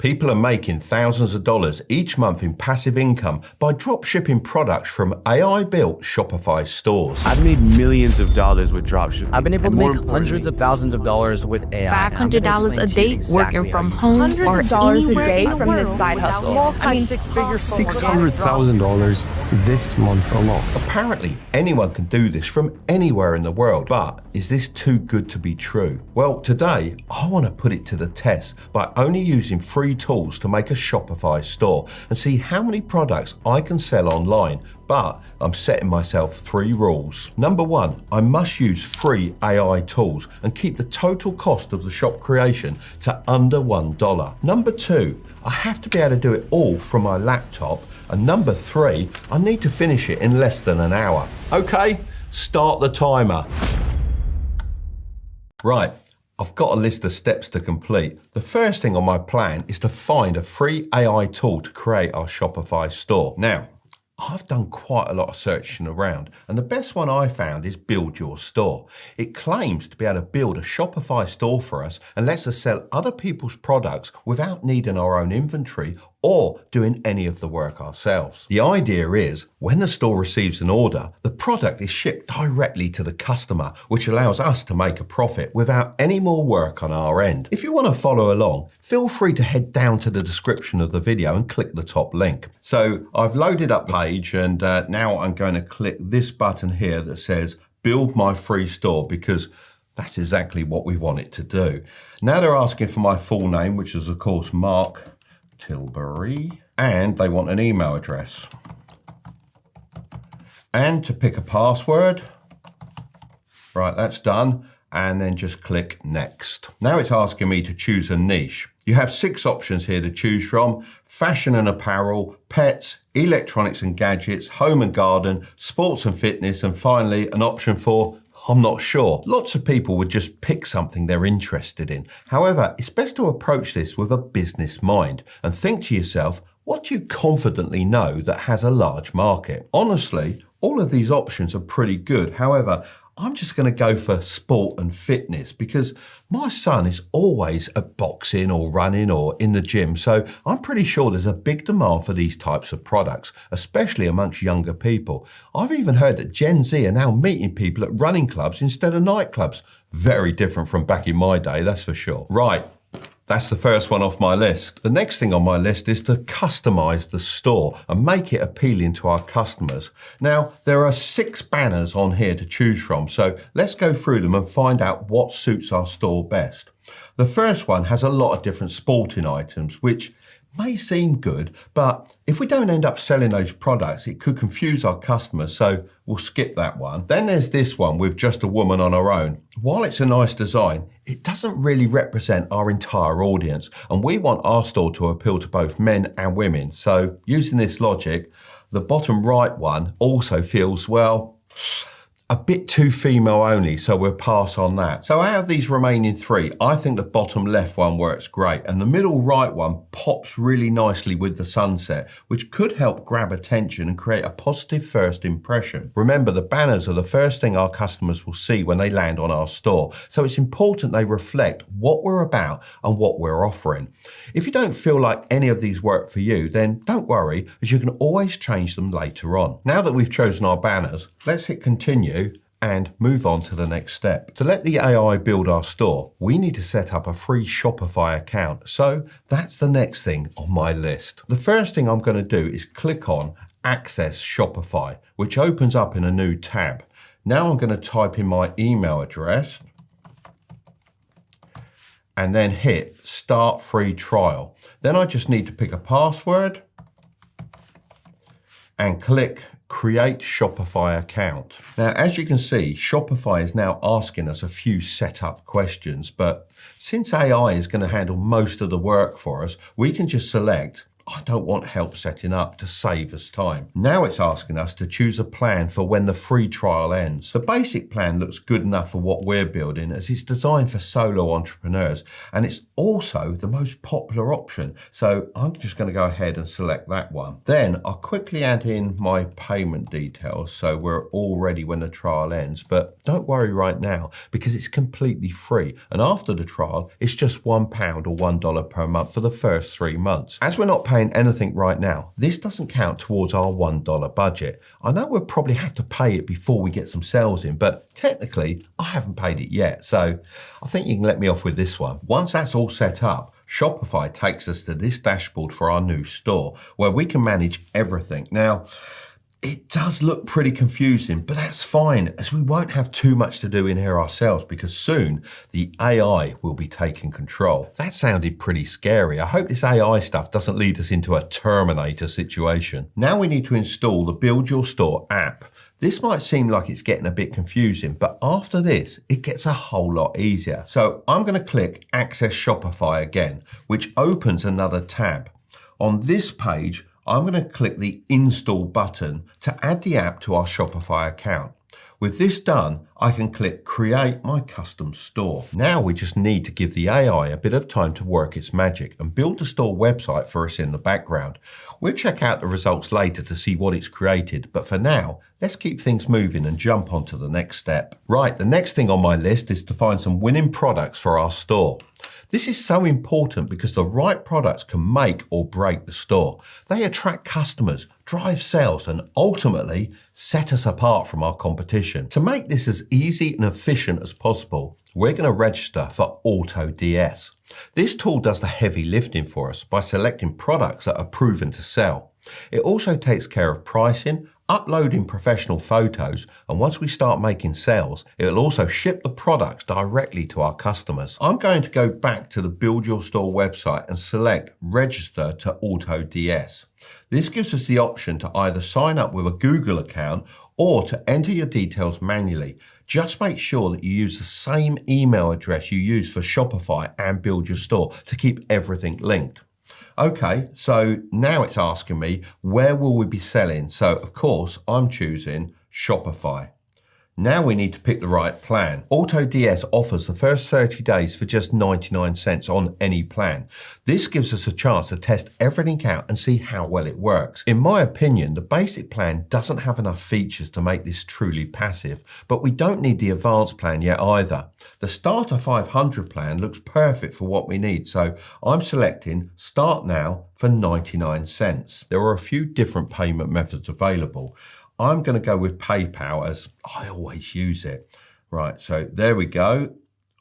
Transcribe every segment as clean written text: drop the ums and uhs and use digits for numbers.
People are making thousands of dollars each month in passive income by dropshipping products from AI-built Shopify stores. I've made millions of dollars with dropshipping. I've been able to make hundreds of thousands of dollars with AI. $500 a day working from home, hundreds of dollars a day from this side hustle. $600,000 this month alone. Apparently, anyone can do this from anywhere in the world, but is this too good to be true? Well, today, I want to put it to the test by only using free tools to make a Shopify store and see how many products I can sell online. But I'm setting myself 3 rules. Number 1, I must use free AI tools and keep the total cost of the shop creation to under $1. Number 2, I have to be able to do it all from my laptop. And number 3, I need to finish it in less than an hour. Okay, start the timer. Right. I've got a list of steps to complete. The first thing on my plan is to find a free AI tool to create our Shopify store. Now, I've done quite a lot of searching around, and the best one I found is Build Your Store. It claims to be able to build a Shopify store for us and lets us sell other people's products without needing our own inventory or doing any of the work ourselves. The idea is, when the store receives an order, the product is shipped directly to the customer, which allows us to make a profit without any more work on our end. If you want to follow along, feel free to head down to the description of the video and click the top link. So I've loaded up the page, and now I'm going to click this button here that says Build My Free Store, because that's exactly what we want it to do. Now they're asking for my full name, which is of course Mark Tilbury, and they want an email address. And to pick a password. Right, that's done. And then just click next. Now it's asking me to choose a niche. You have 6 options here to choose from: fashion and apparel, pets, electronics and gadgets, home and garden, sports and fitness, and finally an option for I'm not sure. Lots of people would just pick something they're interested in. However, it's best to approach this with a business mind and think to yourself, what do you confidently know that has a large market? Honestly, all of these options are pretty good. However, I'm just going to go for sport and fitness because my son is always at boxing or running or in the gym. So I'm pretty sure there's a big demand for these types of products, especially amongst younger people. I've even heard that Gen Z are now meeting people at running clubs instead of nightclubs. Very different from back in my day, that's for sure. Right. That's the first one off my list. The next thing on my list is to customize the store and make it appealing to our customers. Now, there are 6 banners on here to choose from, so let's go through them and find out what suits our store best. The first one has a lot of different sporting items, which may seem good, but if we don't end up selling those products, it could confuse our customers, so we'll skip that one. Then there's this one with just a woman on her own. While it's a nice design, it doesn't really represent our entire audience, and we want our store to appeal to both men and women. So using this logic, the bottom right one also feels, well, a bit too female only, so we'll pass on that. So out of these remaining 3, I think the bottom left one works great, and the middle right one pops really nicely with the sunset, which could help grab attention and create a positive first impression. Remember, the banners are the first thing our customers will see when they land on our store, so it's important they reflect what we're about and what we're offering. If you don't feel like any of these work for you, then don't worry, as you can always change them later on. Now that we've chosen our banners, let's hit continue and move on to the next step. To let the AI build our store, we need to set up a free Shopify account. So that's the next thing on my list. The first thing I'm going to do is click on Access Shopify, which opens up in a new tab. Now I'm going to type in my email address and then hit Start Free Trial. Then I just need to pick a password and click Create Shopify Account. Now, as you can see, Shopify is now asking us a few setup questions, but since AI is going to handle most of the work for us, we can just select I don't want help setting up to save us time. Now it's asking us to choose a plan for when the free trial ends. The basic plan looks good enough for what we're building as it's designed for solo entrepreneurs and it's also the most popular option. So I'm just going to go ahead and select that one. Then I'll quickly add in my payment details so we're all ready when the trial ends. But don't worry right now because it's completely free. And after the trial, it's just £1 or $1 per month for the first 3 months. As we're not paying anything right now, this doesn't count towards our $1 budget. I know we'll probably have to pay it before we get some sales in, but technically I haven't paid it yet. So I think you can let me off with this one. Once that's all set up, Shopify takes us to this dashboard for our new store where we can manage everything. Now, it does look pretty confusing, but that's fine as we won't have too much to do in here ourselves because soon the AI will be taking control. That sounded pretty scary. I hope this AI stuff doesn't lead us into a Terminator situation. Now we need to install the Build Your Store app. This might seem like it's getting a bit confusing, but after this, it gets a whole lot easier. So I'm going to click Access Shopify again, which opens another tab. On this page, I'm going to click the Install button to add the app to our Shopify account. With this done, I can click Create My Custom Store. Now we just need to give the AI a bit of time to work its magic and build the store website for us in the background. We'll check out the results later to see what it's created, but for now, let's keep things moving and jump on to the next step. Right, the next thing on my list is to find some winning products for our store. This is so important because the right products can make or break the store. They attract customers, drive sales, and ultimately set us apart from our competition. To make this as easy and efficient as possible, we're going to register for AutoDS. This tool does the heavy lifting for us by selecting products that are proven to sell. It also takes care of pricing, uploading professional photos, and once we start making sales, it'll also ship the products directly to our customers. I'm going to go back to the Build Your Store website and select Register to AutoDS. This gives us the option to either sign up with a Google account or to enter your details manually. Just make sure that you use the same email address you use for Shopify and Build Your Store to keep everything linked. Okay, so now it's asking me, where will we be selling? So of course, I'm choosing Shopify. Now we need to pick the right plan. AutoDS offers the first 30 days for just 99 cents on any plan. This gives us a chance to test everything out and see how well it works. In my opinion, the basic plan doesn't have enough features to make this truly passive, but we don't need the advanced plan yet either. The Starter 500 plan looks perfect for what we need, so I'm selecting Start Now for 99 cents. There are a few different payment methods available. I'm going to go with PayPal as I always use it. Right, so there we go.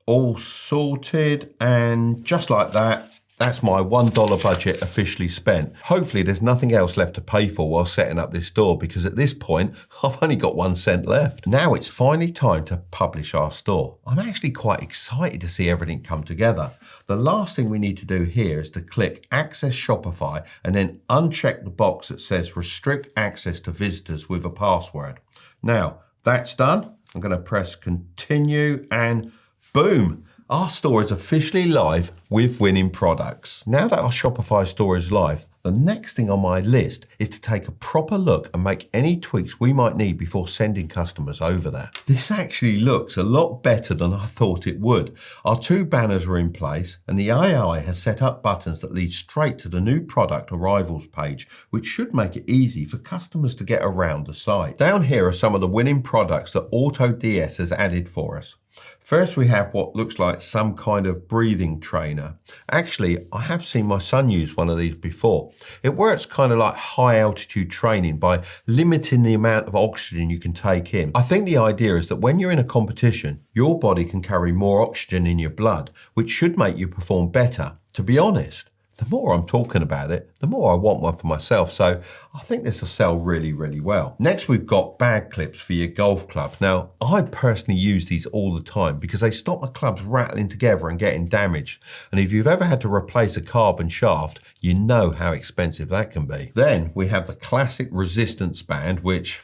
All sorted, and just like that, that's my $1 budget officially spent. Hopefully there's nothing else left to pay for while setting up this store because at this point, I've only got 1 cent left. Now it's finally time to publish our store. I'm actually quite excited to see everything come together. The last thing we need to do here is to click Access Shopify and then uncheck the box that says Restrict Access to Visitors with a Password. Now, that's done. I'm going to press Continue and boom! Our store is officially live with winning products. Now that our Shopify store is live, the next thing on my list is to take a proper look and make any tweaks we might need before sending customers over there. This actually looks a lot better than I thought it would. Our 2 banners are in place and the AI has set up buttons that lead straight to the new product arrivals page, which should make it easy for customers to get around the site. Down here are some of the winning products that AutoDS has added for us. First, we have what looks like some kind of breathing trainer. Actually, I have seen my son use one of these before. It works kind of like high altitude training by limiting the amount of oxygen you can take in. I think the idea is that when you're in a competition, your body can carry more oxygen in your blood, which should make you perform better. To be honest, the more I'm talking about it, the more I want one for myself. So I think this will sell really, really well. Next, we've got bag clips for your golf club. Now, I personally use these all the time because they stop my clubs rattling together and getting damaged. And if you've ever had to replace a carbon shaft, you know how expensive that can be. Then we have the classic resistance band, which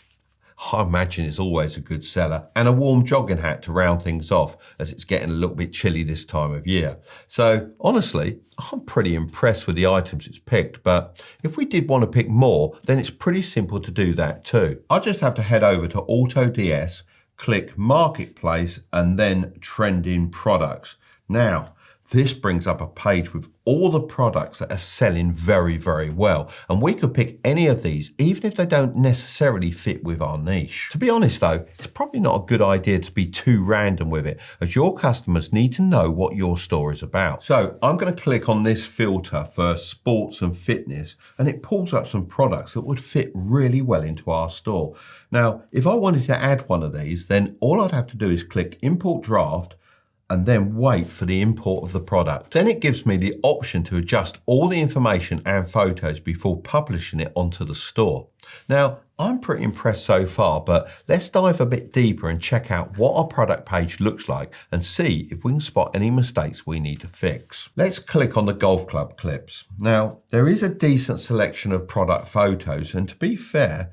I imagine is always a good seller, and a warm jogging hat to round things off as it's getting a little bit chilly this time of year. So honestly, I'm pretty impressed with the items it's picked, but if we did want to pick more, then it's pretty simple to do that too. I just have to head over to AutoDS, click Marketplace, and then Trending Products. Now, this brings up a page with all the products that are selling very, very well. And we could pick any of these, even if they don't necessarily fit with our niche. To be honest though, it's probably not a good idea to be too random with it, as your customers need to know what your store is about. So I'm going to click on this filter for sports and fitness, and it pulls up some products that would fit really well into our store. Now, if I wanted to add one of these, then all I'd have to do is click Import Draft, and then wait for the import of the product. Then it gives me the option to adjust all the information and photos before publishing it onto the store. Now, I'm pretty impressed so far, but let's dive a bit deeper and check out what our product page looks like and see if we can spot any mistakes we need to fix. Let's click on the golf club clips. Now, there is a decent selection of product photos, and to be fair,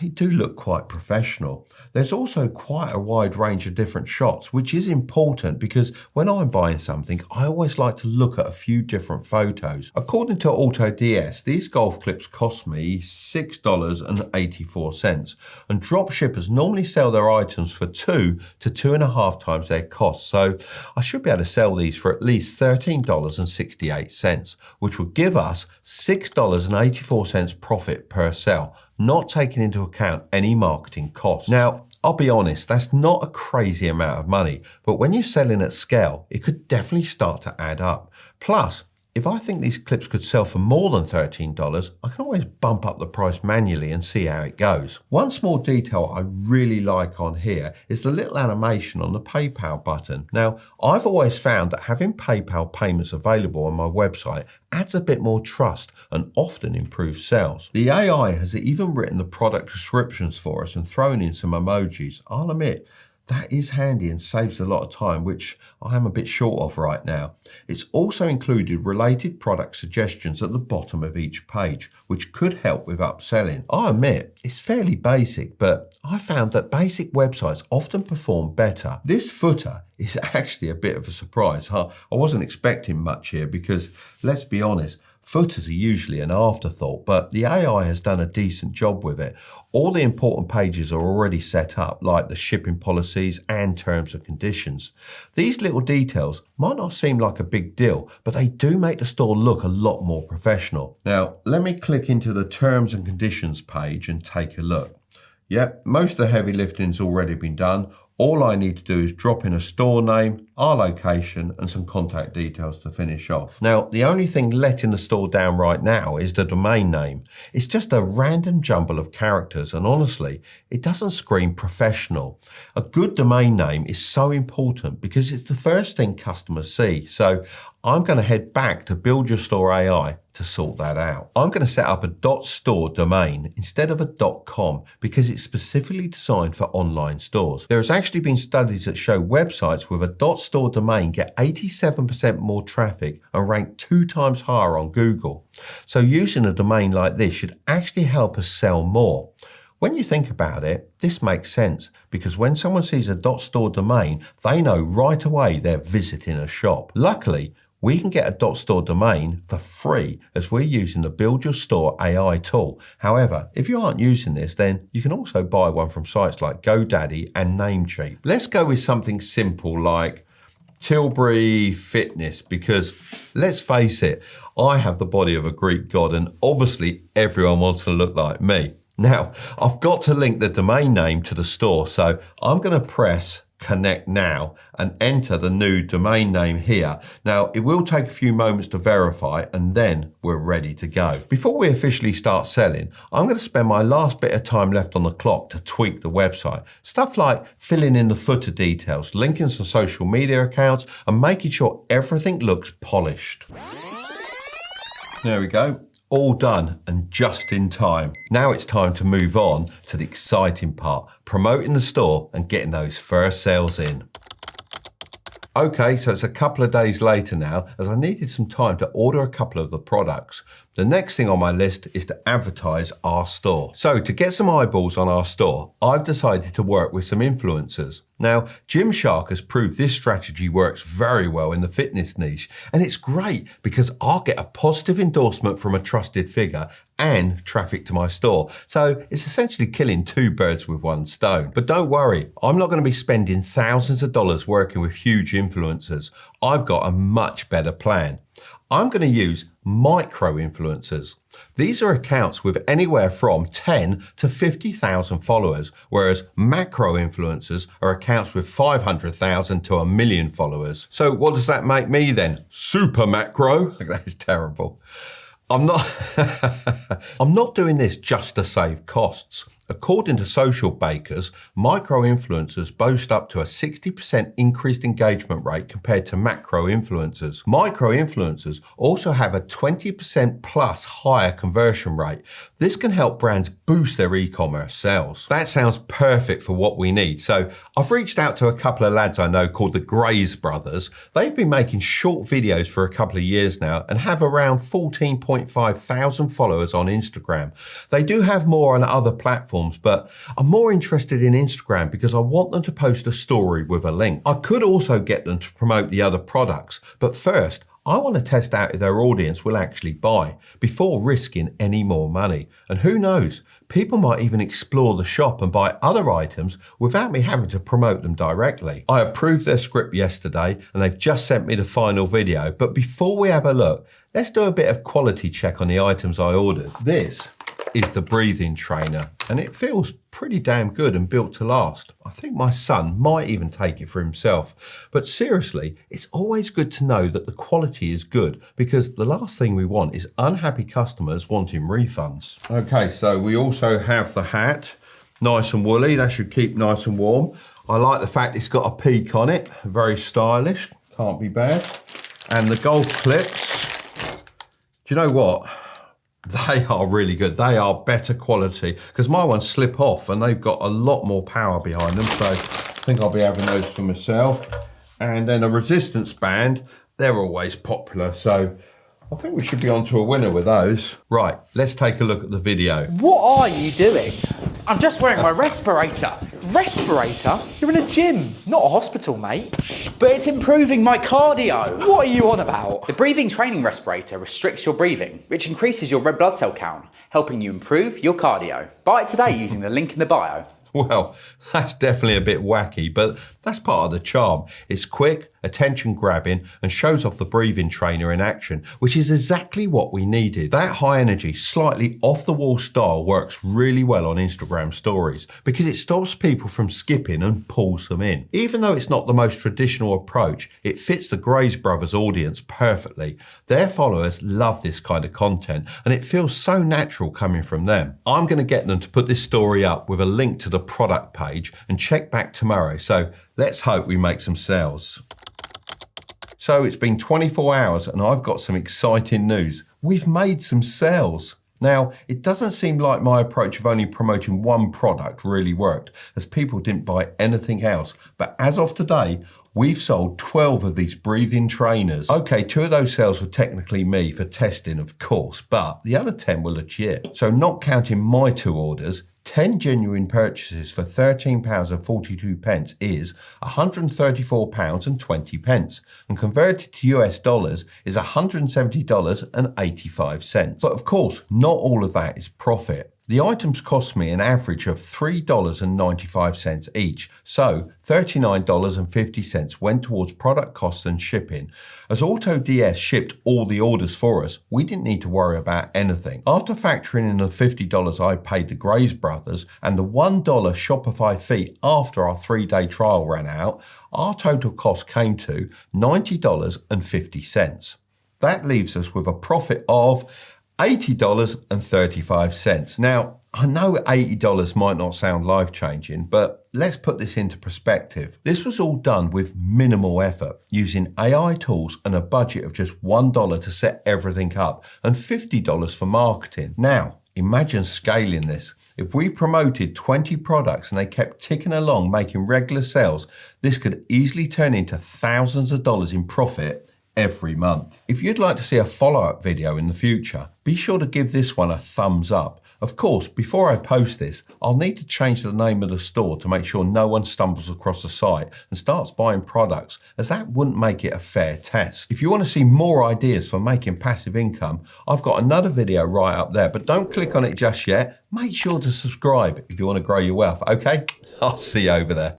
they do look quite professional. There's also quite a wide range of different shots, which is important because when I'm buying something, I always like to look at a few different photos. According to AutoDS, these golf clips cost me $6.84, and dropshippers normally sell their items for 2 to 2.5 times their cost. So I should be able to sell these for at least $13.68, which would give us $6.84 profit per sale, not taking into account any marketing costs. Now, I'll be honest, that's not a crazy amount of money, but when you're selling at scale, it could definitely start to add up. Plus, if I think these clips could sell for more than $13, I can always bump up the price manually and see how it goes. One small detail I really like on here is the little animation on the PayPal button. Now, I've always found that having PayPal payments available on my website adds a bit more trust and often improves sales. The AI has even written the product descriptions for us and thrown in some emojis. I'll admit, that is handy and saves a lot of time, which I am a bit short of right now. It's also included related product suggestions at the bottom of each page, which could help with upselling. I admit, it's fairly basic, but I found that basic websites often perform better. This footer is actually a bit of a surprise. I wasn't expecting much here because, let's be honest, footers are usually an afterthought, but the AI has done a decent job with it. All the important pages are already set up, like the shipping policies and terms and conditions. These little details might not seem like a big deal, but they do make the store look a lot more professional. Now, let me click into the terms and conditions page and take a look. Yep, most of the heavy lifting's already been done. All I need to do is drop in a store name, our location, and some contact details to finish off. Now, the only thing letting the store down right now is the domain name. It's just a random jumble of characters, and honestly, it doesn't scream professional. A good domain name is so important because it's the first thing customers see. So I'm going to head back to Build Your Store AI to sort that out. I'm going to set up a .store domain instead of a .com because it's specifically designed for online stores. There has actually been studies that show websites with a .store domain get 87% more traffic and rank 2 times higher on Google. So using a domain like this should actually help us sell more. When you think about it, this makes sense because when someone sees a .store domain, they know right away they're visiting a shop. Luckily, we can get a .store domain for free as we're using the Build Your Store AI tool. However, if you aren't using this, then you can also buy one from sites like GoDaddy and Namecheap. Let's go with something simple like Tilbury Fitness because, let's face it, I have the body of a Greek god and obviously everyone wants to look like me. Now, I've got to link the domain name to the store, so I'm going to press Connect Now and enter the new domain name here. Now, it will take a few moments to verify and then we're ready to go. Before we officially start selling, I'm going to spend my last bit of time left on the clock to tweak the website. Stuff like filling in the footer details, linking some social media accounts, and making sure everything looks polished. There we go. All done and just in time. Now it's time to move on to the exciting part, promoting the store and getting those first sales in. Okay, so it's a couple of days later now, as I needed some time to order a couple of the products. The next thing on my list is to advertise our store. So to get some eyeballs on our store, I've decided to work with some influencers. Now, Gymshark has proved this strategy works very well in the fitness niche, and it's great because I'll get a positive endorsement from a trusted figure and traffic to my store. So it's essentially killing two birds with one stone. But don't worry, I'm not going to be spending thousands of dollars working with huge influencers. I've got a much better plan. I'm going to use micro influencers. These are accounts with anywhere from 10 to 50,000 followers, whereas macro influencers are accounts with 500,000 to 1 million followers. So what does that make me then? Super macro? That is terrible. I'm not doing this just to save costs. According to Social Bakers, micro-influencers boast up to a 60% increased engagement rate compared to macro-influencers. Micro-influencers also have a 20% plus higher conversion rate. This can help brands boost their e-commerce sales. That sounds perfect for what we need. So I've reached out to a couple of lads I know called the Grays brothers. They've been making short videos for a couple of years now and have around 14.5 thousand followers on Instagram. They do have more on other platforms, but I'm more interested in Instagram because I want them to post a story with a link. I could also get them to promote the other products, but first, I want to test out if their audience will actually buy before risking any more money. And who knows, people might even explore the shop and buy other items without me having to promote them directly. I approved their script yesterday and they've just sent me the final video. But before we have a look, let's do a bit of quality check on the items I ordered. This is the breathing trainer and it feels pretty damn good and built to last. I think my son might even take it for himself. But seriously, it's always good to know that the quality is good because the last thing we want is unhappy customers wanting refunds. Okay, so we also have the hat, nice and woolly, that should keep nice and warm. I like the fact it's got a peak on it, very stylish, can't be bad. And the golf clips, do you know what? They are really good. They are better quality because my ones slip off and they've got a lot more power behind them. So I think I'll be having those for myself. And then a resistance band, they're always popular. So I think we should be on to a winner with those. Right, let's take a look at the video. What are you doing? I'm just wearing my respirator. Respirator? You're in a gym, not a hospital, mate. But it's improving my cardio. What are you on about? The breathing training respirator restricts your breathing, which increases your red blood cell count, helping you improve your cardio. Buy it today using the link in the bio. Well, that's definitely a bit wacky, but that's part of the charm. It's quick, attention grabbing, and shows off the breathing trainer in action, which is exactly what we needed. That high energy, slightly off the wall style works really well on Instagram stories because it stops people from skipping and pulls them in. Even though it's not the most traditional approach, it fits the Grays brothers audience perfectly. Their followers love this kind of content and it feels so natural coming from them. I'm going to get them to put this story up with a link to the product page and check back tomorrow. So let's hope we make some sales. So it's been 24 hours and I've got some exciting news. We've made some sales. Now, it doesn't seem like my approach of only promoting one product really worked, as people didn't buy anything else. But as of today, we've sold 12 of these breathing trainers. Okay, 2 of those sales were technically me for testing, of course, but the other 10 were legit. So not counting my 2 orders, 10 genuine purchases for £13.42 is £134.20, and converted to US dollars is $170.85. But of course, not all of that is profit. The items cost me an average of $3.95 each, so $39.50 went towards product costs and shipping. As AutoDS shipped all the orders for us, we didn't need to worry about anything. After factoring in the $50 I paid the Grays brothers and the $1 Shopify fee after our 3-day trial ran out, our total cost came to $90.50. That leaves us with a profit of $80.35. Now, I know $80 might not sound life-changing, but let's put this into perspective. This was all done with minimal effort, using AI tools and a budget of just $1 to set everything up and $50 for marketing. Now, Imagine scaling this. If we promoted 20 products and they kept ticking along, making regular sales, this could easily turn into thousands of dollars in profit every month. If you'd like to see a follow-up video in the future, be sure to give this one a thumbs up. Of course, before I post this, I'll need to change the name of the store to make sure no one stumbles across the site and starts buying products, as that wouldn't make it a fair test. If you want to see more ideas for making passive income, I've got another video right up there, but don't click on it just yet. Make sure to subscribe if you want to grow your wealth, okay? I'll see you over there.